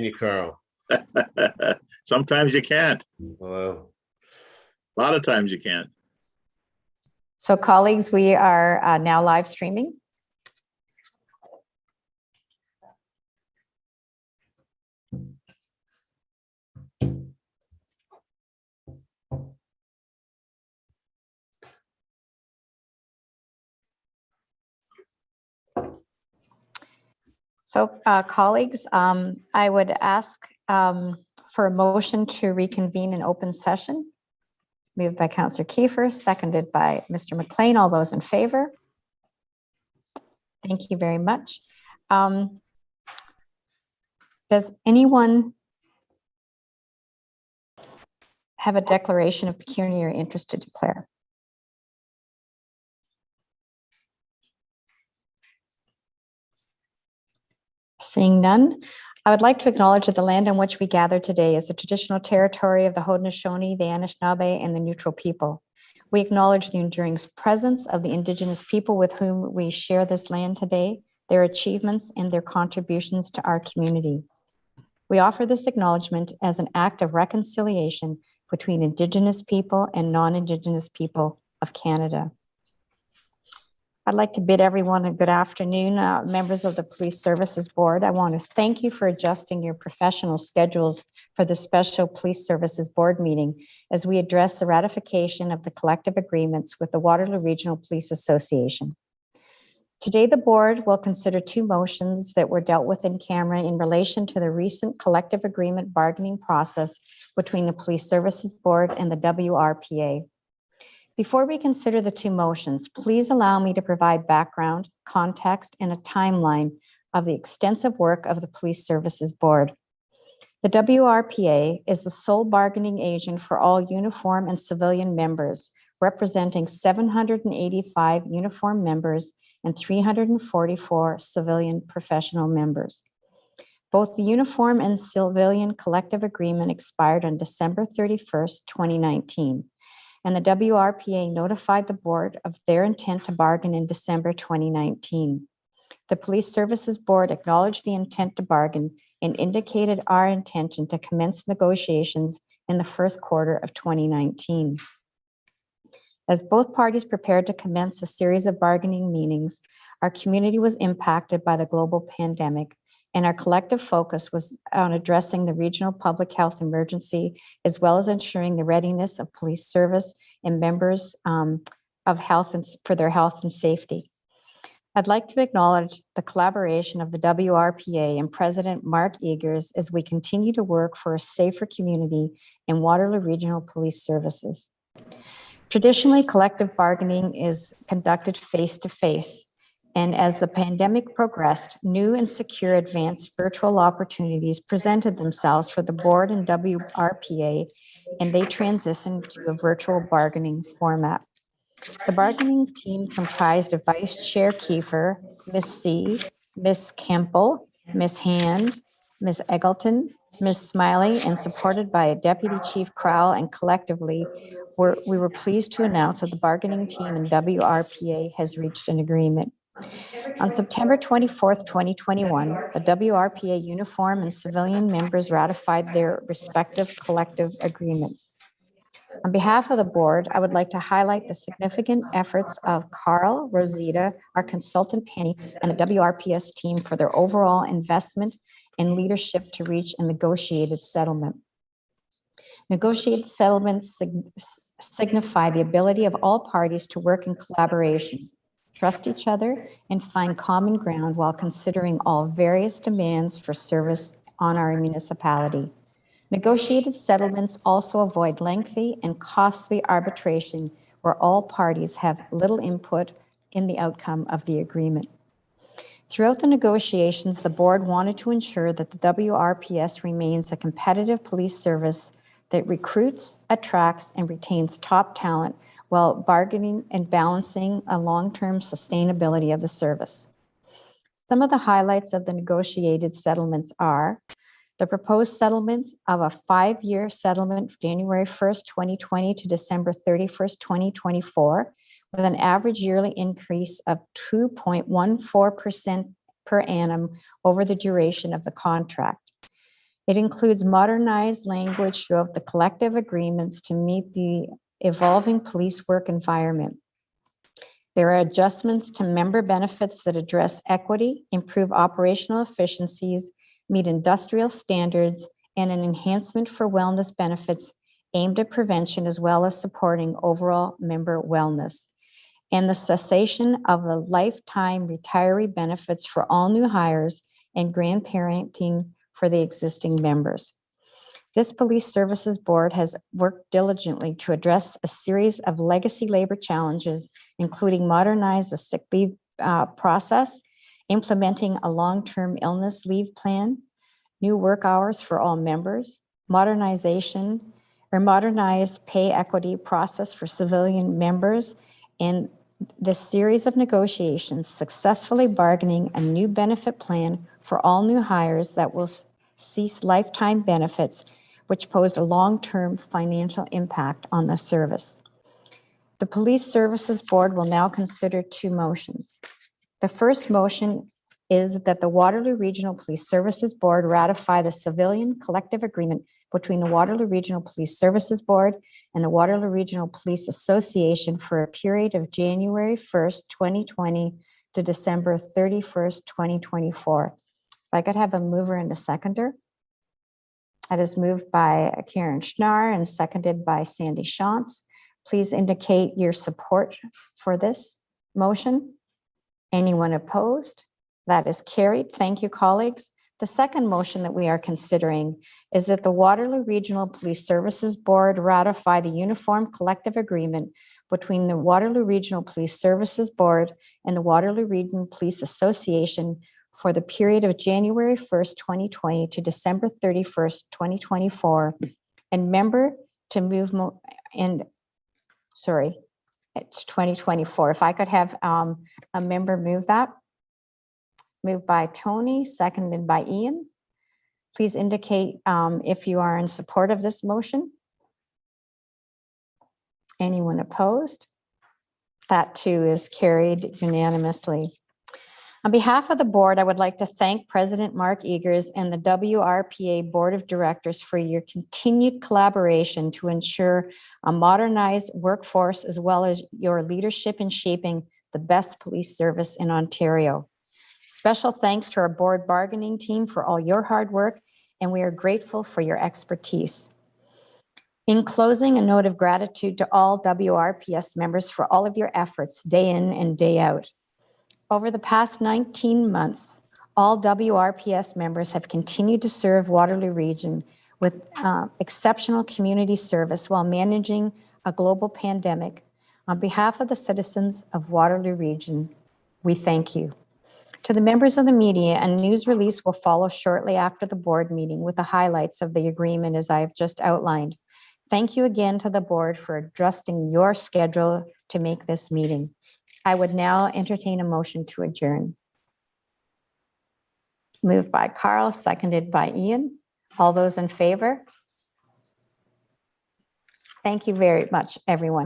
you, Carl. Sometimes you can't. Well, A lot of times you can't. So colleagues, we are now live streaming. So colleagues, I would ask for a motion to reconvene an open session. Moved by Councillor Kiefer, seconded by Mr. McLean. All those in favor? Thank you very much. Does anyone have a declaration of pecuniary interest to declare? Seeing none, I would like to acknowledge that the land on which we gather today is the traditional territory of the Haudenosaunee, the Anishinaabe, and the Neutral people. We acknowledge the enduring presence of the Indigenous people with whom we share this land today, their achievements and their contributions to our community. We offer this acknowledgement as an act of reconciliation between Indigenous people and non-Indigenous people of Canada. I'd like to bid everyone a good afternoon. Members of the Police Services Board, I want to thank you for adjusting your professional schedules for the special Police Services Board meeting as we address the ratification of the collective agreements with the Waterloo Regional Police Association. Today, the board will consider two motions that were dealt with in camera in relation to the recent collective agreement bargaining process between the Police Services Board and the WRPA. Before we consider the two motions, please allow me to provide background, context, and a timeline of the extensive work of the Police Services Board. The WRPA is the sole bargaining agent for all uniform and civilian members, representing 785 uniform members and 344 civilian professional members. Both the uniform and civilian collective agreement expired on December 31st, 2019. And the WRPA notified the board of their intent to bargain in December 2019. The Police Services Board acknowledged the intent to bargain and indicated our intention to commence negotiations in the first quarter of 2019. As both parties prepared to commence a series of bargaining meetings, our community was impacted by the global pandemic, and our collective focus was on addressing the regional public health emergency, as well as ensuring the readiness of police service and members of health and for their health and safety. I'd like to acknowledge the collaboration of the WRPA and President Mark Eagers as we continue to work for a safer community in Waterloo Regional Police Services. Traditionally, collective bargaining is conducted face-to-face. And as the pandemic progressed, new and secure advanced virtual opportunities presented themselves for the board and WRPA, and they transitioned to a virtual bargaining format. The bargaining team comprised of Vice Chair Kiefer, Ms. C, Ms. Kemple, Ms. Hand, Ms. Eggleton, Ms. Smiley, and supported by Deputy Chief Crowell, and collectively, we were pleased to announce that the bargaining team in WRPA has reached an agreement. On September 24th, 2021, the WRPA uniform and civilian members ratified their respective collective agreements. On behalf of the board, I would like to highlight the significant efforts of Carl, Rosita, our consultant Penny, and the WRPS team for their overall investment and leadership to reach a negotiated settlement. Negotiated settlements signify the ability of all parties to work in collaboration, trust each other, and find common ground while considering all various demands for service on our municipality. Negotiated settlements also avoid lengthy and costly arbitration where all parties have little input in the outcome of the agreement. Throughout the negotiations, the board wanted to ensure that the WRPS remains a competitive police service that recruits, attracts, and retains top talent while bargaining and balancing a long-term sustainability of the service. Some of the highlights of the negotiated settlements are the proposed settlement of a 5-year settlement from January 1st, 2020 to December 31st, 2024, with an average yearly increase of 2.14% per annum over the duration of the contract. It includes modernized language throughout the collective agreements to meet the evolving police work environment. There are adjustments to member benefits that address equity, improve operational efficiencies, meet industrial standards, and an enhancement for wellness benefits aimed at prevention as well as supporting overall member wellness. And the cessation of the lifetime retiree benefits for all new hires and grandparenting for the existing members. This Police Services Board has worked diligently to address a series of legacy labor challenges, including modernize the sick leave process, implementing a long-term illness leave plan, new work hours for all members, modernized pay equity process for civilian members, and this series of negotiations successfully bargaining a new benefit plan for all new hires that will cease lifetime benefits, which posed a long-term financial impact on the service. The Police Services Board will now consider two motions. The first motion is that the Waterloo Regional Police Services Board ratify the civilian collective agreement between the Waterloo Regional Police Services Board and the Waterloo Regional Police Association for a period of January 1st, 2020 to December 31st, 2024. If I could have a mover and a seconder. That is moved by Karen Schnarr and seconded by Sandy Shantz. Please indicate your support for this motion. Anyone opposed? That is carried. Thank you, colleagues. The second motion that we are considering is that the Waterloo Regional Police Services Board ratify the uniform collective agreement between the Waterloo Regional Police Services Board and the Waterloo Regional Police Association for the period of January 1st, 2020 to December 31st, 2024, and member to move, it's 2024. If I could have a member move that. Moved by Tony, seconded by Ian. Please indicate if you are in support of this motion. Anyone opposed? That too is carried unanimously. On behalf of the board, I would like to thank President Mark Eagers and the WRPA Board of Directors for your continued collaboration to ensure a modernized workforce, as well as your leadership in shaping the best police service in Ontario. Special thanks to our board bargaining team for all your hard work, and we are grateful for your expertise. In closing, a note of gratitude to all WRPS members for all of your efforts day in and day out. Over the past 19 months, all WRPS members have continued to serve Waterloo Region with exceptional community service while managing a global pandemic. On behalf of the citizens of Waterloo Region, we thank you. To the members of the media, a news release will follow shortly after the board meeting with the highlights of the agreement as I have just outlined. Thank you again to the board for adjusting your schedule to make this meeting. I would now entertain a motion to adjourn. Moved by Carl, seconded by Ian. All those in favor? Thank you very much, everyone.